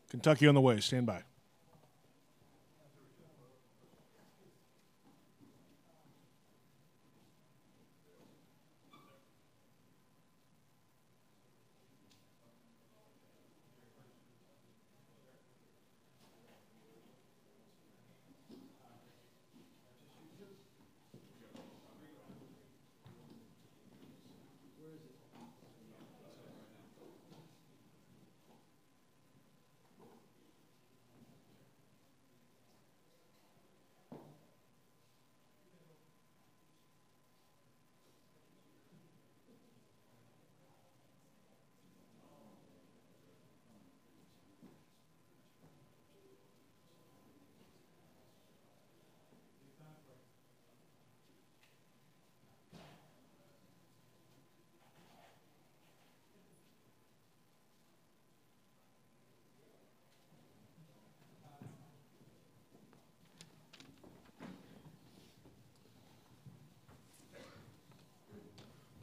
Kentucky on the way. Stand by.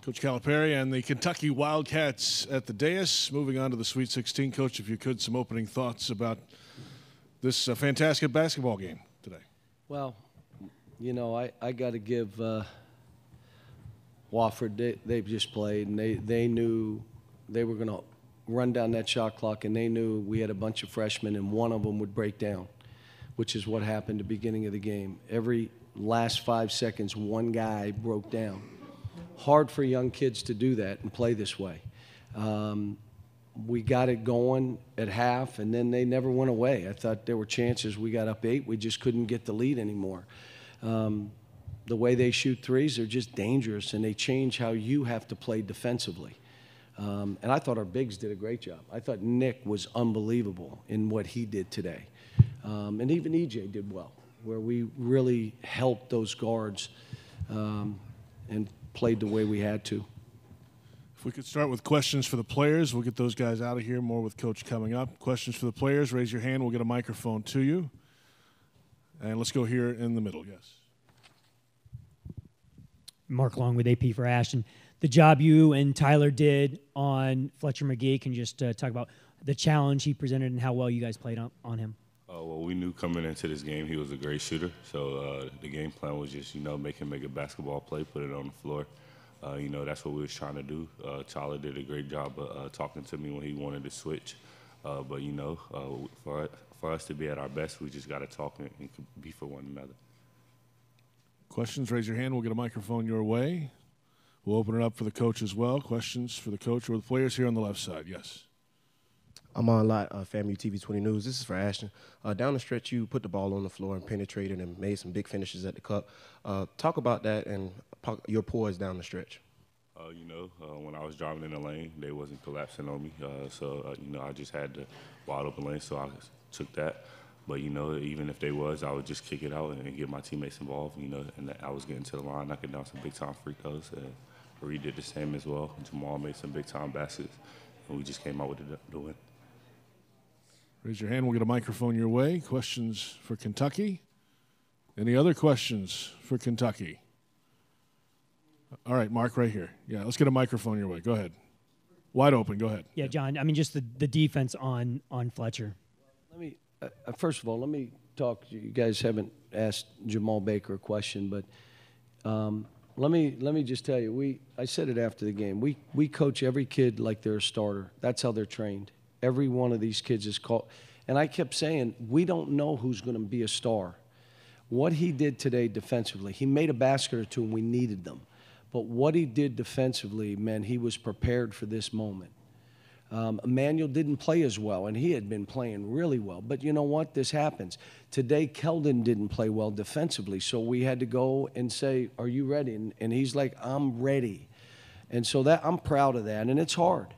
Coach Calipari and the Kentucky Wildcats at the dais. Moving on to the Sweet 16. Coach, if you could, some opening thoughts about this fantastic basketball game today. Well, you know, I got to give Wofford, they've just played, and they knew they were going to run down that shot clock, and they knew we had a bunch of freshmen, and one of them would break down, which is what happened at the beginning of the game. Every last 5 seconds, one guy broke down. Hard for young kids to do that and play this way. We got it going at half, and then they never went away. I thought there were chances. We got up 8. We just couldn't get the lead anymore. The way they shoot threes, they're just dangerous, and they change how you have to play defensively. And I thought our bigs did a great job. I thought Nick was unbelievable in what he did today. And even EJ did well, where we really helped those guards and played the way we had to. If we could start with questions for the players, we'll get those guys out of here. More with Coach coming up. Questions for the players, raise your hand. We'll get a microphone to you. And let's go here in the middle, yes. Mark Long with AP for Ashton. The job you and Tyler did on Fletcher McGee, can you just talk about the challenge he presented and how well you guys played on him? Well, we knew coming into this game he was a great shooter. So the game plan was just, make him make a basketball play, put it on the floor. That's what we was trying to do. Tyler did a great job of talking to me when he wanted to switch. But for us to be at our best, we just got to talk and be for one another. Questions, raise your hand. We'll get a microphone your way. We'll open it up for the coach as well. Questions for the coach or the players here on the left side. Yes. I'm on lot, FAMU TV 20 News. This is for Ashton. Down the stretch, you put the ball on the floor and penetrated and made some big finishes at the cup. Talk about that and your poise down the stretch. When I was driving in the lane, they wasn't collapsing on me. I just had the wide open lane, so I took that. But, even if they was, I would just kick it out and get my teammates involved, and I was getting to the line, knocking down some big-time free throws. Reed did the same as well. Jamal made some big-time baskets, and we just came out with the win. Raise your hand. We'll get a microphone your way. Questions for Kentucky? Any other questions for Kentucky? All right, Mark, right here. Yeah, let's get a microphone your way. Go ahead. Wide open. Go ahead. Yeah, John, just the defense on Fletcher. First of all, let me talk. You guys haven't asked Jamal Baker a question, but let me just tell you, I said it after the game. We coach every kid like they're a starter. That's how they're trained. Every one of these kids is called. And I kept saying, we don't know who's going to be a star. What he did today defensively, he made a basket or two and we needed them. But what he did defensively, man, he was prepared for this moment. Emmanuel didn't play as well, and he had been playing really well. But you know what? This happens. Today, Keldon didn't play well defensively, so we had to go and say, are you ready? And he's like, I'm ready. And so I'm proud of that, and it's hard.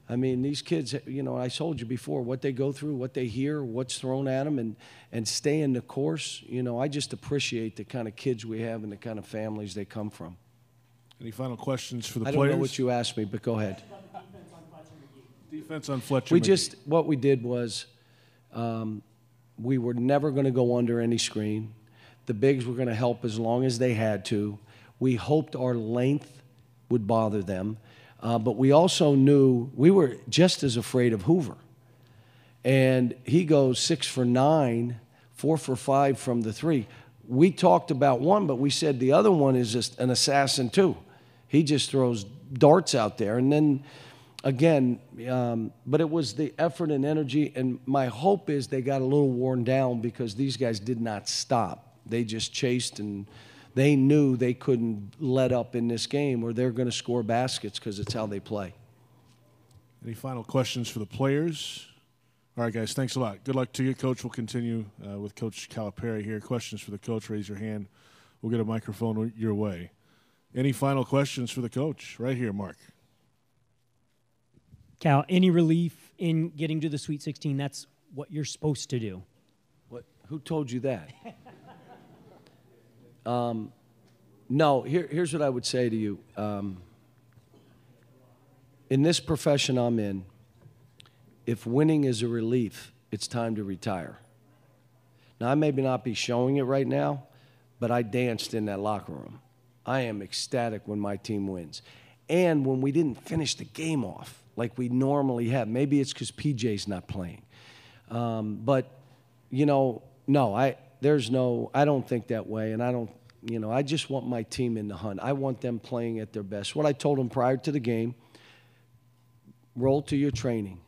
I mean, these kids, I told you before, what they go through, what they hear, what's thrown at them, and stay in the course. I just appreciate the kind of kids we have and the kind of families they come from. Any final questions for the players? players? I don't know what you asked me, but go ahead. Defense on Fletcher. What we did was we were never going to go under any screen. The bigs were going to help as long as they had to. We hoped our length would bother them. But we also knew we were just as afraid of Hoover. and he goes 6 for 9, 4 for 5 from the 3. We talked about one, but we said the other one is just an assassin too. He just throws darts out there. And then, again, but it was the effort and energy, and my hope is they got a little worn down because these guys did not stop. They just chased, and they knew they couldn't let up in this game or they're going to score baskets because it's how they play. Any final questions for the players? All right, guys, thanks a lot. Good luck to you. Coach will continue with Coach Calipari here. Questions for the coach, raise your hand. We'll get a microphone your way. Any final questions for the coach? Right here, Mark. Cal, any relief in getting to the Sweet 16? That's what you're supposed to do. What? Who told you that? No, here's what I would say to you. In this profession I'm in, if winning is a relief, it's time to retire. Now, I may not be showing it right now, but I danced in that locker room. I am ecstatic when my team wins. And when we didn't finish the game off like we normally have. Maybe it's because PJ's not playing. But, you know, no, I don't think that way. And I just want my team in the hunt. I want them playing at their best. What I told them prior to the game, roll to your training.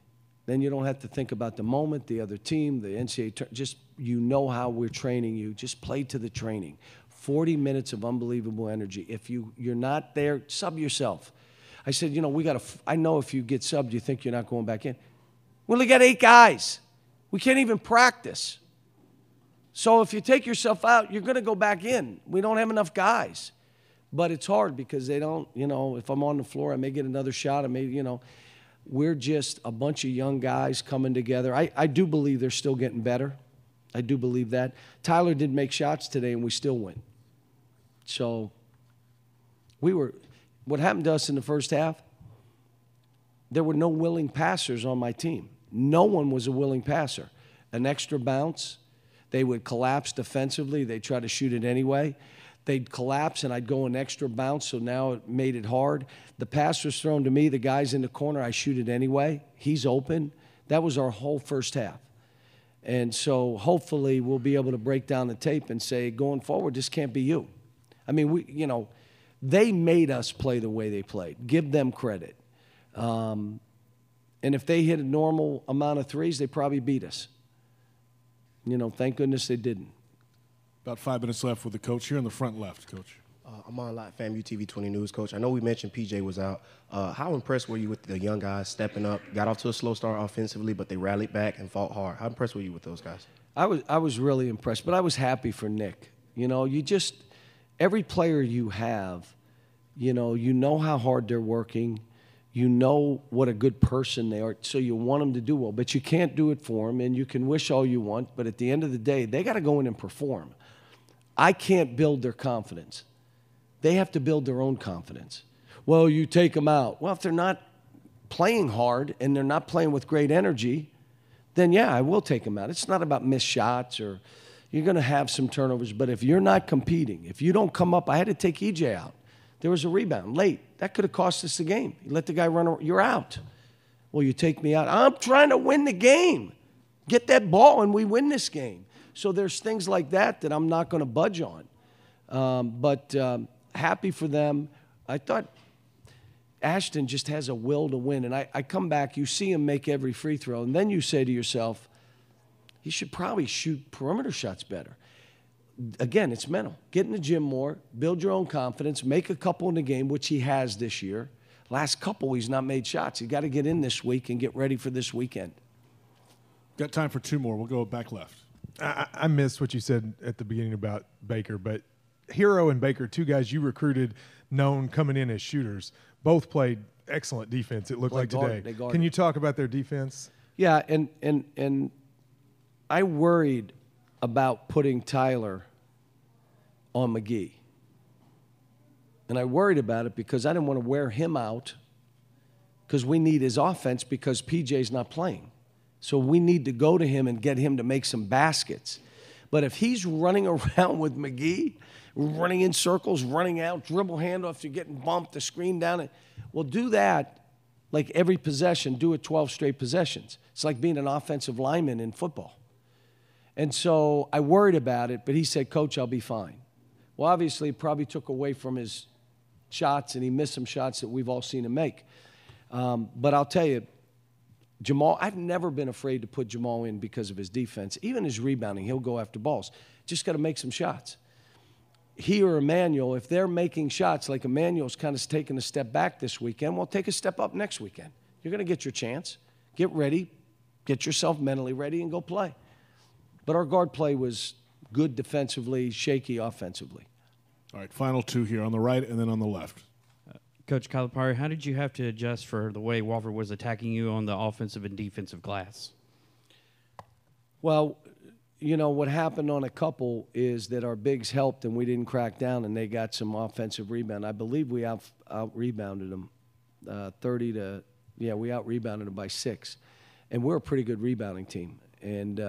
Then you don't have to think about the moment, the other team, the NCAA. Just, you know how we're training you. Just play to the training. 40 minutes of unbelievable energy. If you're not there, sub yourself. I said, you know, I know if you get subbed, you think you're not going back in. We only got 8 guys. We can't even practice. So if you take yourself out, you're going to go back in. We don't have enough guys. But it's hard because they don't, you know, if I'm on the floor, I may get another shot. I may, you know. We're just a bunch of young guys coming together. I do believe they're still getting better. I do believe that. Tyler did make shots today, and we still win. So what happened to us in the first half, there were no willing passers on my team. No one was a willing passer. An extra bounce, they would collapse defensively. They'd try to shoot it anyway. They'd collapse, and I'd go an extra bounce, so now it made it hard. The pass was thrown to me. The guy's in the corner. I shoot it anyway. He's open. That was our whole first half. And so hopefully we'll be able to break down the tape and say, going forward, this can't be you. I mean, they made us play the way they played. Give them credit. And if they hit a normal amount of threes, they probably beat us. You know, thank goodness they didn't. About 5 minutes left with the coach here in the front left, Coach. I'm on live, FAMU TV 20 News, Coach. I know we mentioned PJ was out. How impressed were you with the young guys stepping up? Got off to a slow start offensively, but they rallied back and fought hard. How impressed were you with those guys? I was really impressed, but I was happy for Nick. You know, every player you have, you know how hard they're working. You know what a good person they are, so you want them to do well. But you can't do it for them, and you can wish all you want, but at the end of the day, they got to go in and perform. I can't build their confidence. They have to build their own confidence. Well, you take them out. Well, if they're not playing hard and they're not playing with great energy, then yeah, I will take them out. It's not about missed shots or you're going to have some turnovers. But if you're not competing, if you don't come up, I had to take EJ out. There was a rebound late. That could have cost us the game. You let the guy run, you're out. Well, you take me out. I'm trying to win the game. Get that ball and we win this game. So there's things like that I'm not going to budge on. But happy for them. I thought Ashton just has a will to win. And I come back, you see him make every free throw, and then you say to yourself, he should probably shoot perimeter shots better. Again, it's mental. Get in the gym more, build your own confidence, make a couple in the game, which he has this year. Last couple, he's not made shots. He's got to get in this week and get ready for this weekend. Got time for 2 more. We'll go back left. I missed what you said at the beginning about Baker, but Hero and Baker, 2 guys you recruited, known coming in as shooters, both played excellent defense, it looked like today. Can you talk about their defense? Yeah, and I worried about putting Tyler on McGee. And I worried about it because I didn't want to wear him out because we need his offense because PJ's not playing. So we need to go to him and get him to make some baskets. But if he's running around with McGee, running in circles, running out, dribble handoff, you're getting bumped, the screen down, well, do that, Like every possession, do it 12 straight possessions. It's like being an offensive lineman in football. And so I worried about it, but he said, Coach, I'll be fine. Well, obviously, it probably took away from his shots, and he missed some shots that we've all seen him make. But I'll tell you, Jamal, I've never been afraid to put Jamal in because of his defense. Even his rebounding, he'll go after balls. Just got to make some shots. He or Emmanuel, if they're making shots, like Emmanuel's kind of taking a step back this weekend, well, take a step up next weekend. You're going to get your chance. Get ready. Get yourself mentally ready and go play. But our guard play was good defensively, shaky offensively. All right, final two here on the right and then on the left. Coach Calipari, how did you have to adjust for the way Walford was attacking you on the offensive and defensive glass? Well, you know, what happened on a couple is that our bigs helped and we didn't crack down and they got some offensive rebound. I believe we out-rebounded them we out-rebounded them by 6. And we're a pretty good rebounding team. And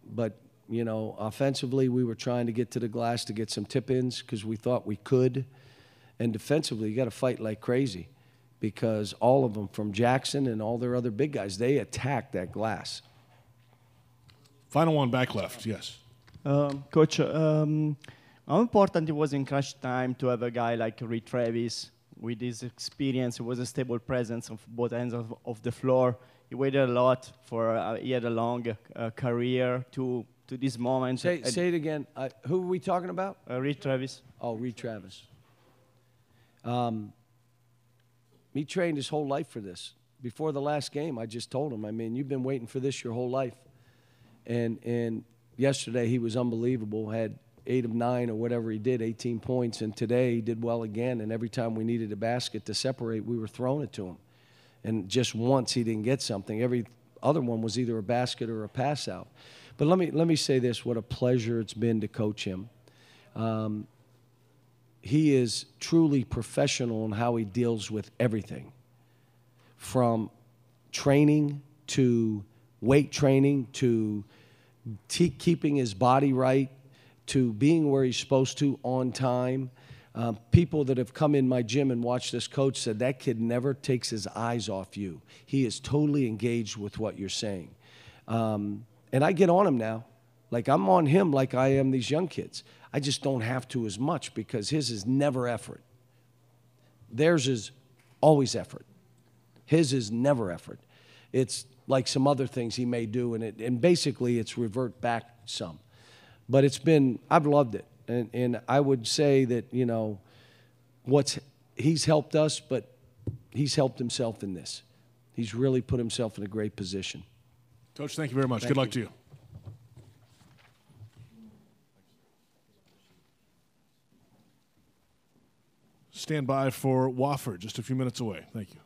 but, you know, offensively we were trying to get to the glass to get some tip-ins because we thought we could. And defensively, you got to fight like crazy because all of them, from Jackson and all their other big guys, they attack that glass. Final one back left, yes. Coach, how important it was in crunch time to have a guy like Reed Travis with his experience? It was a stable presence of both ends of the floor. He waited a lot for he had a long career to this moment. Say it again. Who are we talking about? Reed Travis. Oh, Reed Travis. He trained his whole life for this. Before the last game, I just told him, I mean, you've been waiting for this your whole life. And yesterday he was unbelievable, had 8 of 9 or whatever he did, 18 points. And today he did well again. And every time we needed a basket to separate, we were throwing it to him. And just once he didn't get something. Every other one was either a basket or a pass out. But let me say this, what a pleasure it's been to coach him. He is truly professional in how he deals with everything, from training to weight training to keeping his body right to being where he's supposed to on time. People that have come in my gym and watched this coach said that kid never takes his eyes off you. He is totally engaged with what you're saying. And I get on him now. Like I'm on him like I am these young kids. I just don't have to as much because his is never effort. Theirs is always effort. His is never effort. It's like some other things he may do, and basically it's revert back some. But I've loved it. And I would say that, you know, he's helped us, but he's helped himself in this. He's really put himself in a great position. Coach, thank you very much. Good luck to you. Stand by for Wofford, just a few minutes away. Thank you.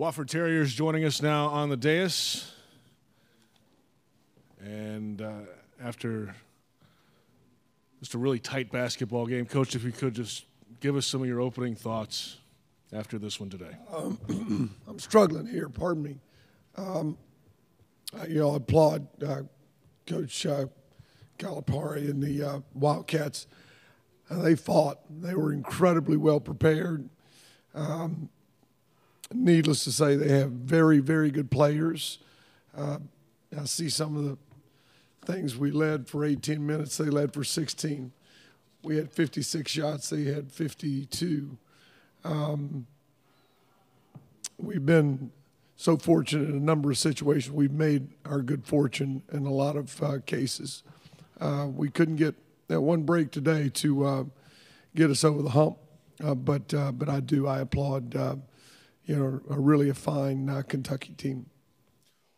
Wofford Terriers joining us now on the dais. And after just a really tight basketball game, Coach, if you could just give us some of your opening thoughts after this one today. I'm struggling here, pardon me. I applaud Coach Calipari and the Wildcats. They fought. They were incredibly well prepared. Needless to say, they have very, very good players. I see some of the things we led for 18 minutes. They led for 16. We had 56 shots. They had 52. We've been so fortunate in a number of situations. We've made our good fortune in a lot of cases. We couldn't get that one break today to get us over the hump, but I applaud really a fine Kentucky team.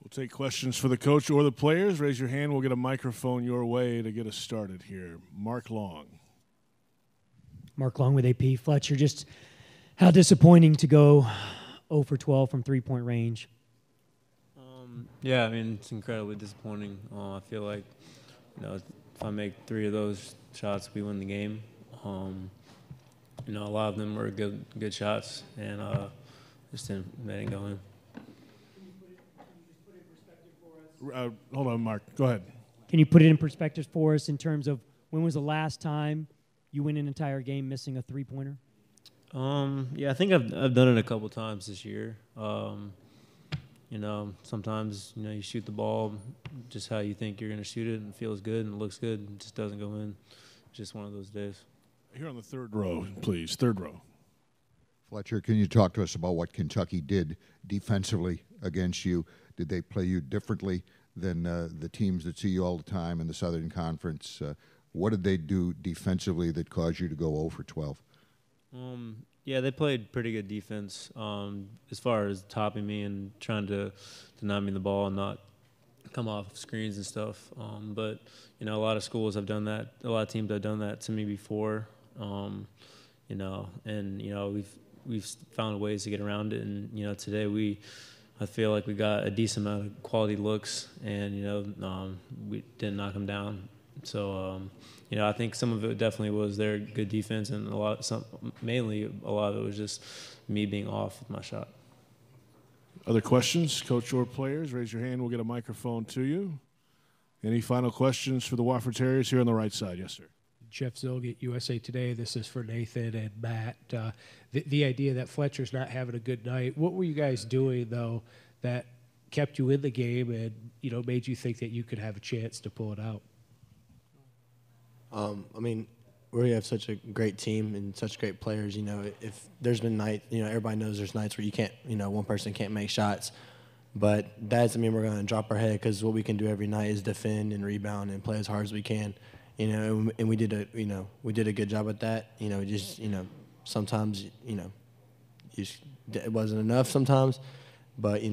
We'll take questions for the coach or the players. Raise your hand. We'll get a microphone your way to get us started here. Mark Long. Mark Long with AP. Fletcher, just how disappointing to go 0 for 12 from three-point range. Yeah, I mean, it's incredibly disappointing. I feel like, if I make 3 of those shots, we win the game. A lot of them were good shots, and they didn't go in. Hold on, Mark. Go ahead. Can you put it in perspective for us in terms of when was the last time you win an entire game missing a three-pointer? Yeah, I think I've done it a couple times this year. Sometimes you shoot the ball just how you think you're going to shoot it, and it feels good and it looks good, and it just doesn't go in. Just one of those days. Here on the third row, please. Third row. Fletcher, can you talk to us about what Kentucky did defensively against you? Did they play you differently than the teams that see you all the time in the Southern Conference? What did they do defensively that caused you to go 0 for 12? Yeah, they played pretty good defense as far as topping me and trying to deny me the ball and not come off screens and stuff. But, a lot of schools have done that. A lot of teams have done that to me before, we've found ways to get around it. And, today I feel like we got a decent amount of quality looks and, we didn't knock them down. So, I think some of it definitely was their good defense, and mainly a lot of it was just me being off with my shot. Other questions, coach or players? Raise your hand. We'll get a microphone to you. Any final questions for the Wofford Terriers here on the right side? Yes, sir. Jeff Zilgett, USA Today. This is for Nathan and Matt. The idea that Fletcher's not having a good night, what were you guys doing, though, that kept you in the game and, made you think that you could have a chance to pull it out? We have such a great team and such great players. If there's been nights, everybody knows there's nights where you can't, one person can't make shots. But that doesn't mean we're going to drop our head, because what we can do every night is defend and rebound and play as hard as we can. And we did a good job at that. Sometimes, it wasn't enough sometimes. But,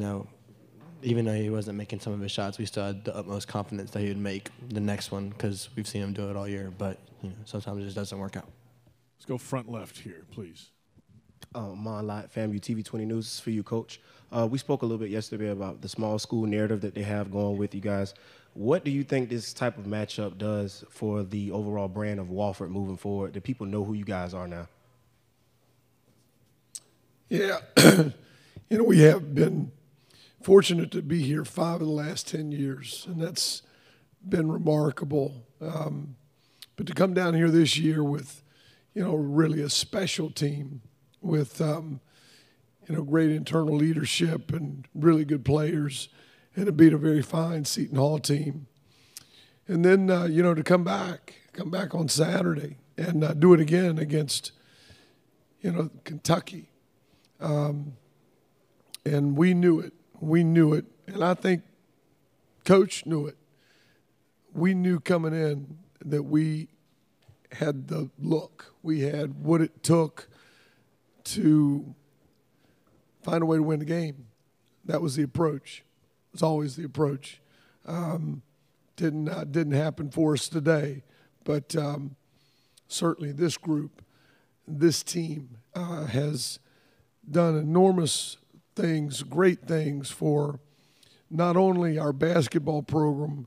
even though he wasn't making some of his shots, we still had the utmost confidence that he would make the next one, because we've seen him do it all year. But, sometimes it just doesn't work out. Let's go front left here, please. Mon Lott, FAMU TV 20 News. This is for you, Coach. We spoke a little bit yesterday about the small school narrative that they have going with you guys. What do you think this type of matchup does for the overall brand of Walford moving forward? Do people know who you guys are now? Yeah. We have been fortunate to be here 5 of the last 10 years, and that's been remarkable. But to come down here this year with, really a special team with, great internal leadership and really good players, and to beat a very fine Seton Hall team. And then, to come back on Saturday and do it again against, Kentucky. And we knew it. And I think Coach knew it. We knew coming in that we had the look. We had what it took to find a way to win the game. That was the approach. It was always the approach. Didn't happen for us today, but certainly this group, this team has done enormous things, great things for not only our basketball program,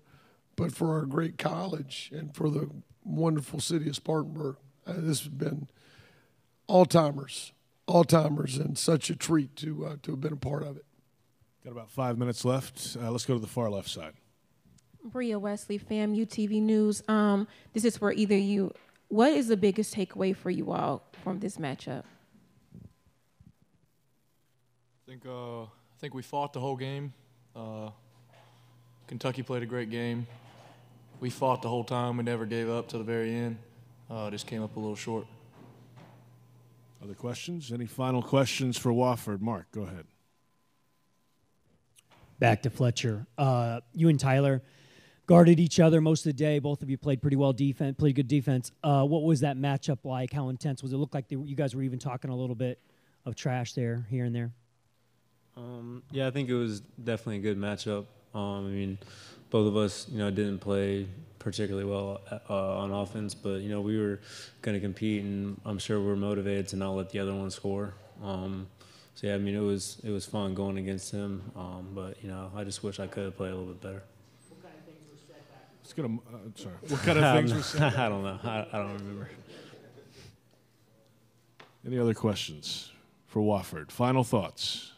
but for our great college and for the wonderful city of Spartanburg. This has been all-timers, and such a treat to have been a part of it. Got about 5 minutes left. Let's go to the far left side. Bria Wesley, FAMU TV News. This is for either you. What is the biggest takeaway for you all from this matchup? I think we fought the whole game. Kentucky played a great game. We fought the whole time. We never gave up to the very end. Just came up a little short. Other questions? Any final questions for Wofford? Mark, go ahead. Back to Fletcher. You and Tyler guarded each other most of the day. Both of you played pretty well defense, played good defense. What was that matchup like? How intense was it? Looked like you guys were even talking a little bit of trash there, here and there. Yeah, I think it was definitely a good matchup. I mean, both of us, didn't play particularly well on offense, but we were going to compete, and I'm sure we're motivated to not let the other one score. So yeah, I mean, it was fun going against him, but I just wish I could have played a little bit better. What kind of things were said back? Let's get sorry. What kind of things were said? I don't know. I don't remember. Any other questions for Wofford? Final thoughts.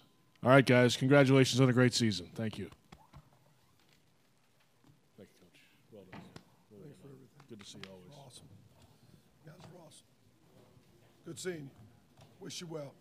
All right, guys. Congratulations on a great season. Thank you. Thank you, Coach. Well done. Thanks for everything. Good to see you always. Awesome. Guys are awesome. Good seeing you. Wish you well.